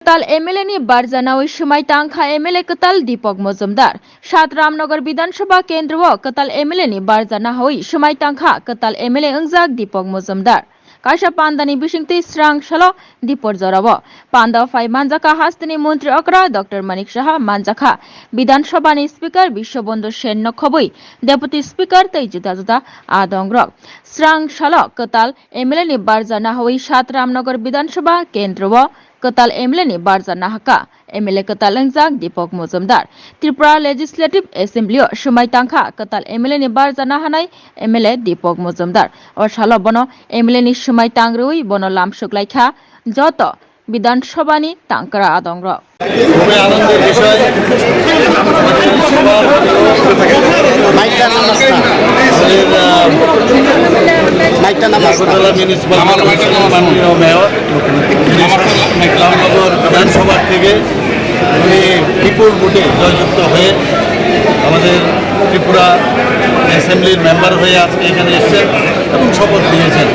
कताल MLA नि बारजानावी समय तांखा MLA कताल दीपक मजुमदार 7 रामनगर विधानसभा केंद्र व कताल एमएलए नि बारजाना हई समय तांखा कताल एमएलए अंजाक दीपक मजुमदार काशा पान्दानी बिसिंगति स्रां सालो दीपर जराव पान्दा फाइ मानजाका हास्तिनी मंत्री अकरा डॉक्टर मानिक शाह मानजाखा विधानसभानि स्पीकर विश्वबंधु सेन नखबै डेपुटी स्पीकर तै जुदा जुदा आदंग्रक स्रां सालो कताल एमएलए नि बारजाना हई 7 रामनगर विधानसभा केंद्र व कताल एमएलए नि बारजाना हका एमएलए कताल अंजाक दीपक मजुमदार त्रिपुरा लेजिस्लेटिव एसेम्बली समय तांखा कताल एमएलए नि बारजाना हानाय एमएलए दीपक मजुमदार और सालो बनो एमएलए नि समय तांग्रुई बनो लामसुकलाइखा যত বিধানসভানি তাঙ্করা আদংর খুবই আনন্দের বিষয় মাননীয় মেয়র রামনগর বিধানসভা থেকে উনি বিপুল ভোটে জয়যুক্ত হয়ে আমাদের ত্রিপুরা অ্যাসেম্বলির মেম্বার হয়ে আজকে এখানে এসেছেন এবং শপথ নিয়েছেন।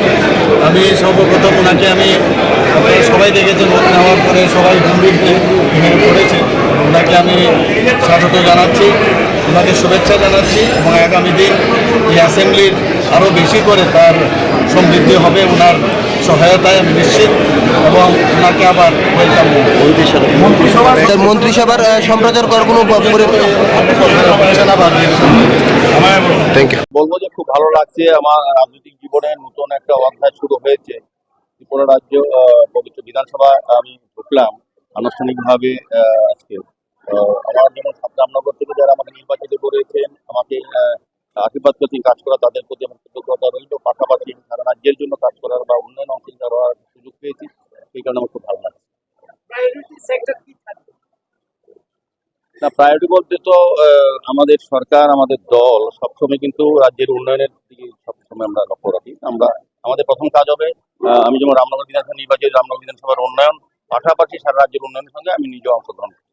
আমি সর্বপ্রথম ওনাকে আপনারা সবাই দেখেছেন ভোট নেওয়ার পরে সবাই গম্ভীরকে এখানে পড়েছে। ওনাকে আমি স্বাগত জানাচ্ছি, ওনাকে শুভেচ্ছা জানাচ্ছি এবং আগামী দিন এই অ্যাসেম্বলির আরও বেশি করে তার সমৃদ্ধি হবে ওনার সহায়তায় আমি নিশ্চিত এবং ওনাকে আবার ওয়েলকাম মন্ত্রিসভার সম্প্রচার করার কোনো বলবো যে খুব ভালো লাগছে। আমার রাজনৈতিক জীবনে নতুন একটা অধ্যায় শুরু হয়েছে। ত্রিপুরা রাজ্য পবিত্র বিধানসভা আমি ঢুকলাম আনুষ্ঠানিকভাবে আজকে। আমার যেমন রামনগর থেকে যারা আমাকে নির্বাচিত করেছেন, আমাকে আশীর্বাদ করছেন কাজ করা, তাদের প্রতি আমার কৃতজ্ঞতা রইল। পাশাপাশি সারা রাজ্যের জন্য কাজ করার বা উন্নয়ন অংশীদার হওয়ার সুযোগ পেয়েছি, সেই কারণে আমার খুব ভালো লাগছে। না, প্রায়োরিটি বলতে তো আমাদের সরকার, আমাদের দল সবসময় কিন্তু রাজ্যের উন্নয়নের দিকে সবসময় আমরা লক্ষ্য রাখি। আমাদের প্রথম কাজ হবে, আমি যেমন রামনগর বিধানসভা নির্বাচিত, রামনগর বিধানসভার উন্নয়ন, পাশাপাশি সারা রাজ্যের উন্নয়নের সঙ্গে আমি নিজেও অংশগ্রহণ করি।